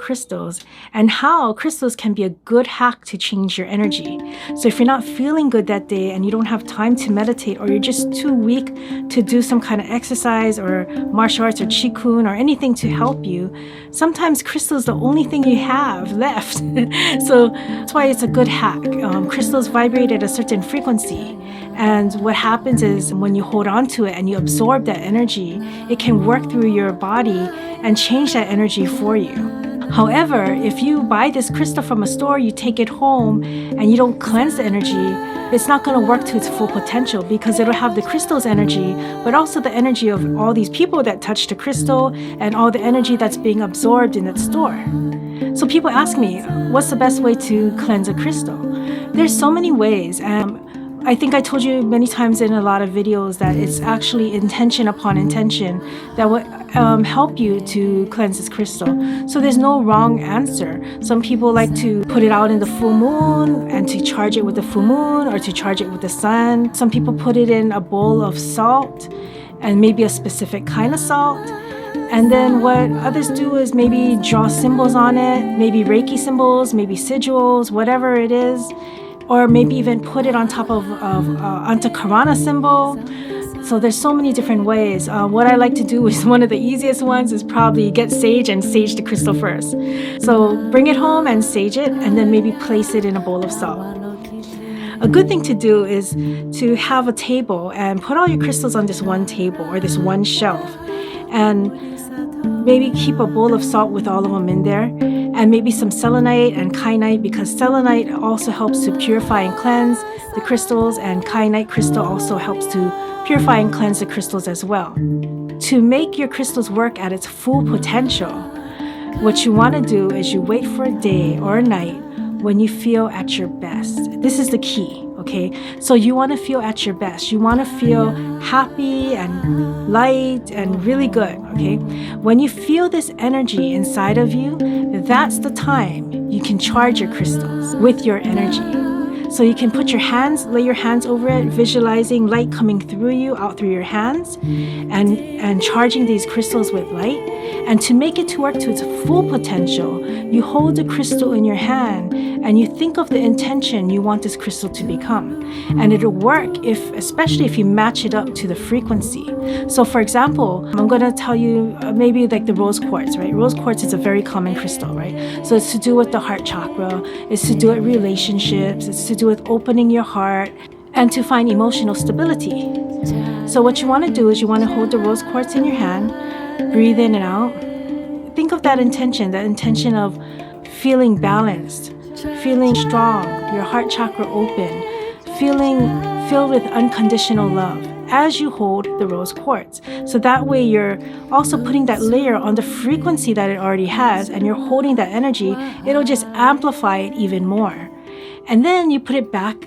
crystals and how crystals can be a good hack to change your energy. So if you're not feeling good that day and you don't have time to meditate, or you're just too weak to do some kind of exercise or martial arts or qigong or anything to help you, sometimes crystals the only thing you have left. So that's why it's a good hack. Crystals vibrate at a certain frequency. And what happens is when you hold on to it and you absorb that energy, it can work through your body and change that energy for you. However, if you buy this crystal from a store, you take it home and you don't cleanse the energy, it's not going to work to its full potential, because it'll have the crystal's energy, but also the energy of all these people that touch the crystal and all the energy that's being absorbed in that store. So people ask me, what's the best way to cleanse a crystal? There's so many ways. I think I told you many times in a lot of videos that it's actually intention upon intention that will help you to cleanse this crystal. So there's no wrong answer. Some people like to put it out in the full moon and to charge it with the full moon, or to charge it with the sun. Some people put it in a bowl of salt, and maybe a specific kind of salt. And then what others do is maybe draw symbols on it, maybe Reiki symbols, maybe sigils, whatever it is. Or maybe even put it on top of Antakarana symbol. So there's so many different ways. What I like to do is one of the easiest ones is probably get sage and sage the crystal first. So bring it home and sage it, and then maybe place it in a bowl of salt. A good thing to do is to have a table and put all your crystals on this one table or this one shelf, and maybe keep a bowl of salt with all of them in there, and maybe some selenite and kyanite, because selenite also helps to purify and cleanse the crystals, and kyanite crystal also helps to purify and cleanse the crystals as well. To make your crystals work at its full potential, what you want to do is you wait for a day or a night when you feel at your best. This is the key, okay? So you want to feel at your best. You want to feel happy and light and really good, okay? When you feel this energy inside of you, that's the time you can charge your crystals with your energy. So you can put your hands, lay your hands over it, visualizing light coming through you, out through your hands, and charging these crystals with light. And to make it to work to its full potential, you hold the crystal in your hand and you think of the intention you want this crystal to become. And it'll work especially if you match it up to the frequency. So for example, I'm going to tell you maybe like the rose quartz, right? Rose quartz is a very common crystal, right? So it's to do with the heart chakra, it's to do with relationships, it's to do with opening your heart, and to find emotional stability. So what you want to do is you want to hold the rose quartz in your hand, breathe in and out. Think of that intention of feeling balanced, feeling strong, your heart chakra open, feeling filled with unconditional love as you hold the rose quartz. So that way you're also putting that layer on the frequency that it already has, and you're holding that energy. It'll just amplify it even more. And then you put it back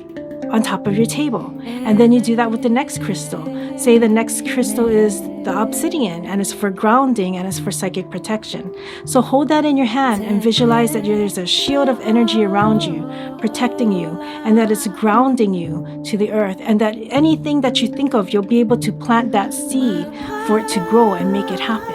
on top of your table. And then you do that with the next crystal. Say the next crystal is the obsidian, and it's for grounding and it's for psychic protection. So hold that in your hand and visualize that there's a shield of energy around you, protecting you, and that it's grounding you to the earth, and that anything that you think of, you'll be able to plant that seed for it to grow and make it happen.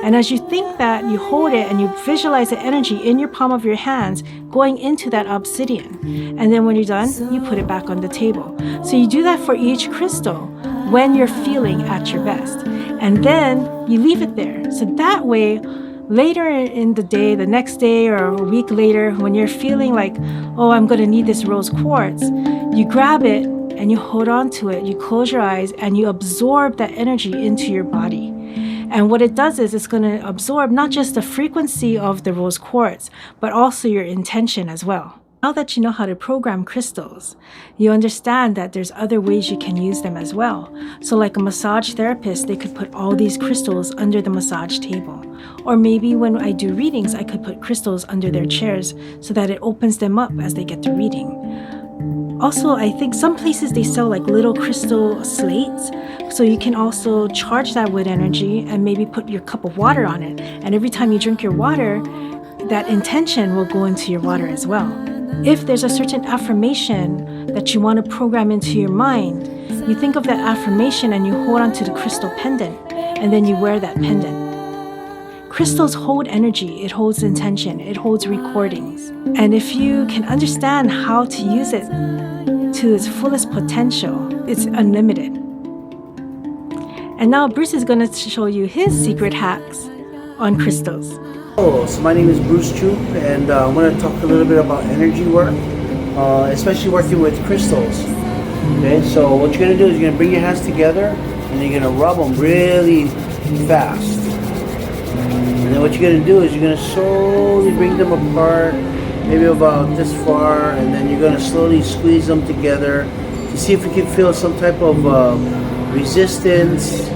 And as you think that, you hold it and you visualize the energy in your palm of your hands going into that obsidian. And then when you're done, you put it back on the table. So you do that for each crystal when you're feeling at your best. And then you leave it there. So that way, later in the day, the next day or a week later, when you're feeling like, oh, I'm going to need this rose quartz, you grab it and you hold on to it. You close your eyes and you absorb that energy into your body. And what it does is it's going to absorb not just the frequency of the rose quartz, but also your intention as well. Now that you know how to program crystals, you understand that there's other ways you can use them as well. So like a massage therapist, they could put all these crystals under the massage table. Or maybe when I do readings, I could put crystals under their chairs so that it opens them up as they get to reading. Also, I think some places they sell like little crystal slates. So you can also charge that with energy and maybe put your cup of water on it. And every time you drink your water, that intention will go into your water as well. If there's a certain affirmation that you want to program into your mind, you think of that affirmation and you hold on to the crystal pendant, and then you wear that pendant. Crystals hold energy, it holds intention, it holds recordings. And if you can understand how to use it to its fullest potential, it's unlimited. And now Bruce is going to show you his secret hacks on crystals. So my name is Bruce Troop, and I'm going to talk a little bit about energy work, especially working with crystals. Okay, so what you're going to do is you're going to bring your hands together and you're going to rub them really fast. And then what you're going to do is you're going to slowly bring them apart, maybe about this far, and then you're going to slowly squeeze them together to see if you can feel some type of resistance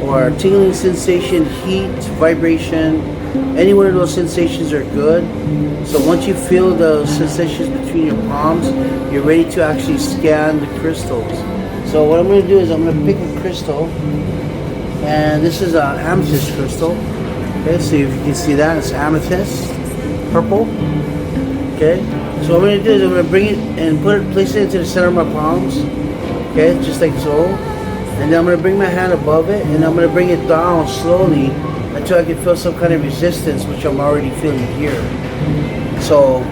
or tingling sensation, heat, vibration. Any one of those sensations are good. So once you feel those sensations between your palms, you're ready to actually scan the crystals. So what I'm going to do is I'm going to pick a crystal, and this is an amethyst crystal. Okay, so if you can see that, it's amethyst, purple. Okay, so what I'm going to do is I'm going to bring it and place it into the center of my palms. Okay, just like so. And then I'm going to bring my hand above it, and I'm going to bring it down slowly until I can feel some kind of resistance, which I'm already feeling here. So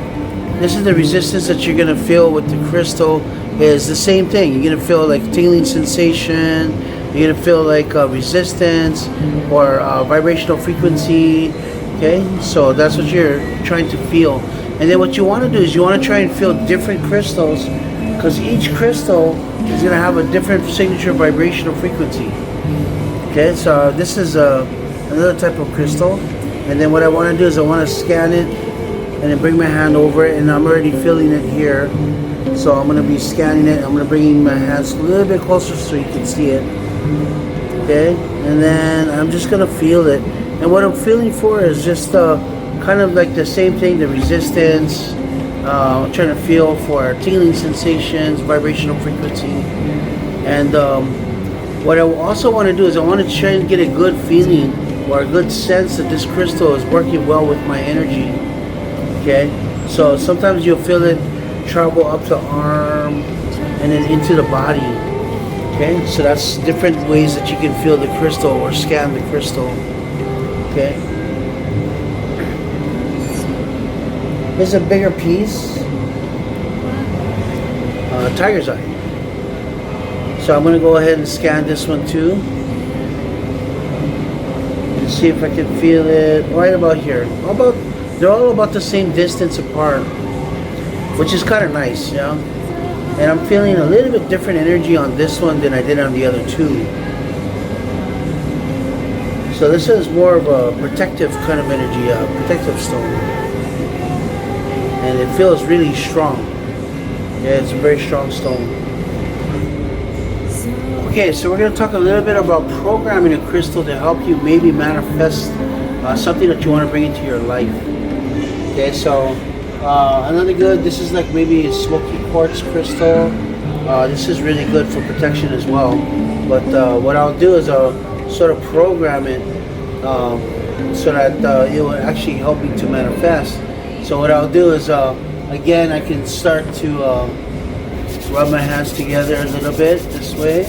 this is the resistance that you're going to feel with the crystal. Is the same thing. You're going to feel like tingling sensation, you're going to feel like resistance or vibrational frequency. Okay, so that's what you're trying to feel. And then what you want to do is you want to try and feel different crystals, because each crystal is going to have a different signature vibrational frequency. Okay, so this is another type of crystal. And then what I want to do is I want to scan it and then bring my hand over it, and I'm already feeling it here. So I'm going to be scanning it. I'm going to bring my hands a little bit closer so you can see it. Okay, and then I'm just going to feel it. And what I'm feeling for is just kind of like the same thing, the resistance. I'm trying to feel for tingling sensations, vibrational frequency. And what I also want to do is I want to try and get a good feeling or a good sense that this crystal is working well with my energy. Okay, so sometimes you'll feel it travel up the arm and then into the body. Okay, so that's different ways that you can feel the crystal or scan the crystal. Okay, here's a bigger piece, tiger's eye. So I'm going to go ahead and scan this one too and see if I can feel it right about here. They're all about the same distance apart, which is kind of nice, you know. And I'm feeling a little bit different energy on this one than I did on the other two. So this is more of a protective kind of energy, protective stone. And it feels really strong. Yeah, it's a very strong stone. Okay, so we're going to talk a little bit about programming a crystal to help you maybe manifest something that you want to bring into your life. Okay, so another good, this is like maybe a smoky quartz crystal. This is really good for protection as well. But what I'll do is I'll sort of program it so that it will actually help me to manifest. So what I'll do is, again, I can start to rub my hands together a little bit this way.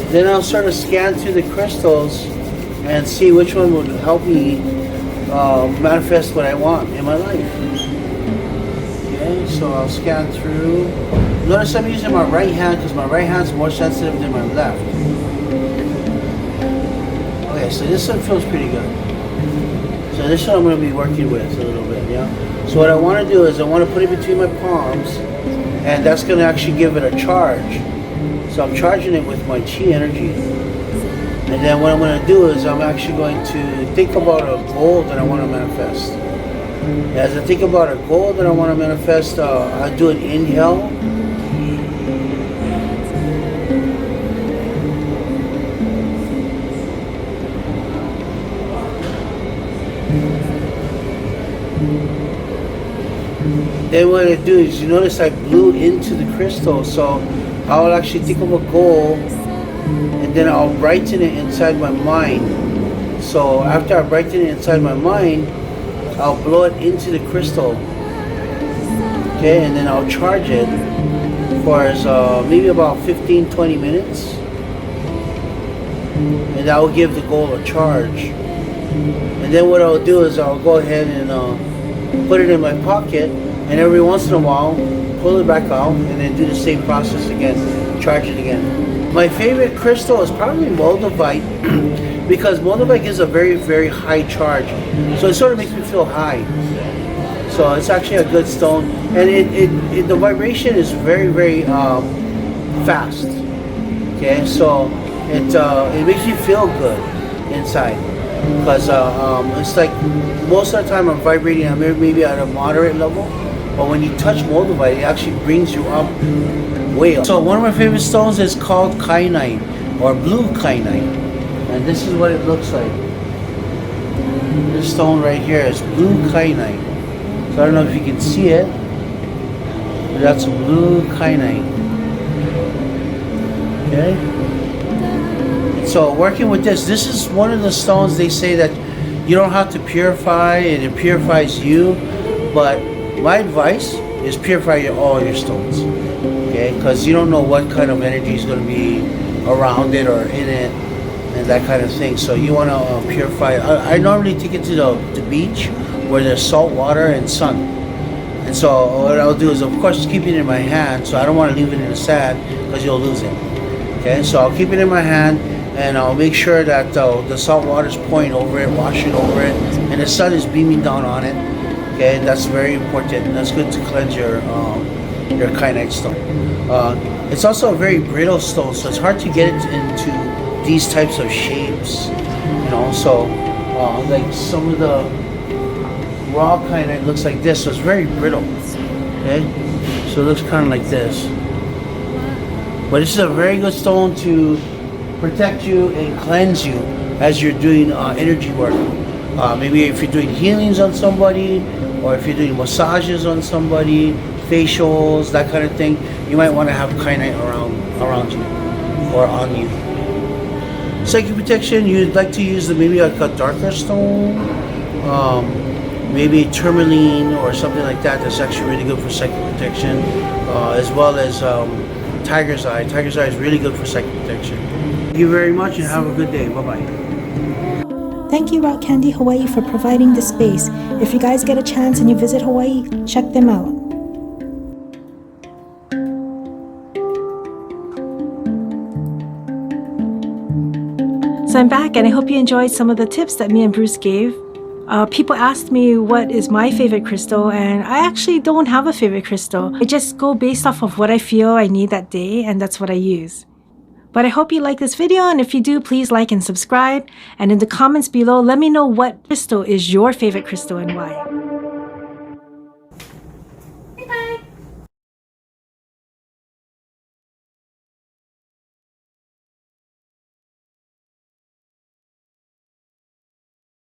Then I'll sort of scan through the crystals and see which one would help me manifest what I want in my life. Okay, so I'll scan through. Notice I'm using my right hand because my right hand is more sensitive than my left. Okay, so this one feels pretty good. So this one I'm going to be working with a little bit, yeah. So what I want to do is I want to put it between my palms, and that's going to actually give it a charge. So I'm charging it with my chi energy. And then what I'm going to do is I'm actually going to think about a goal that I want to manifest. As I think about a goal that I want to manifest, I'll do an inhale. Then what I do is, you notice I blew into the crystal, so I'll actually think of a goal and then I'll brighten it inside my mind. So after I brighten it inside my mind, I'll blow it into the crystal. Okay, and then I'll charge it for maybe about 15-20 minutes. And that will give the goal a charge. And then what I'll do is I'll go ahead and put it in my pocket, and every once in a while pull it back out and then do the same process again, charge it again. My favorite crystal is probably moldavite because moldavite gives a very, very high charge, so it sort of makes me feel high. So it's actually a good stone, and the vibration is very, very fast. Okay, so it makes me feel good inside, because it's like most of the time I'm vibrating, I'm maybe at a moderate level, but when you touch moldavite, it actually brings you up way up. So one of my favorite stones is called kyanite, or blue kyanite, and this is what it looks like. This stone right here is blue kyanite. So I don't know if you can see it, but that's blue kyanite. Okay. So working with this is one of the stones they say that you don't have to purify, and it purifies you. But my advice is purify all your stones. Okay, because you don't know what kind of energy is going to be around it or in it, and that kind of thing. So you want to purify it. I normally take it to the beach where there's salt water and sun. And so what I'll do is, of course, keep it in my hand. So I don't want to leave it in the sand because you'll lose it. Okay, so I'll keep it in my hand, and I'll make sure that the salt water is pouring over it, washing over it, and the sun is beaming down on it. Okay, that's very important. That's good to cleanse your kyanite stone. It's also a very brittle stone, so it's hard to get it into these types of shapes. You know, so like some of the raw kyanite looks like this, so it's very brittle. Okay, so it looks kind of like this. But this is a very good stone to protect you and cleanse you as you're doing energy work. Maybe if you're doing healings on somebody, or if you're doing massages on somebody, facials, that kind of thing, you might want to have kyanite around you or on you. Psychic protection, you'd like to use maybe like a darker stone, maybe tourmaline or something like that. That's actually really good for psychic protection, as well as tiger's eye. Tiger's eye is really good for psychic protection. Thank you very much, and have a good day. Bye-bye. Thank you, Rock Candy Hawaii, for providing this space. If you guys get a chance and you visit Hawaii, check them out. So I'm back, and I hope you enjoyed some of the tips that me and Bruce gave. People asked me what is my favorite crystal, and I actually don't have a favorite crystal. I just go based off of what I feel I need that day, and that's what I use. But I hope you like this video, and if you do, please like and subscribe. And in the comments below, let me know what crystal is your favorite crystal and why.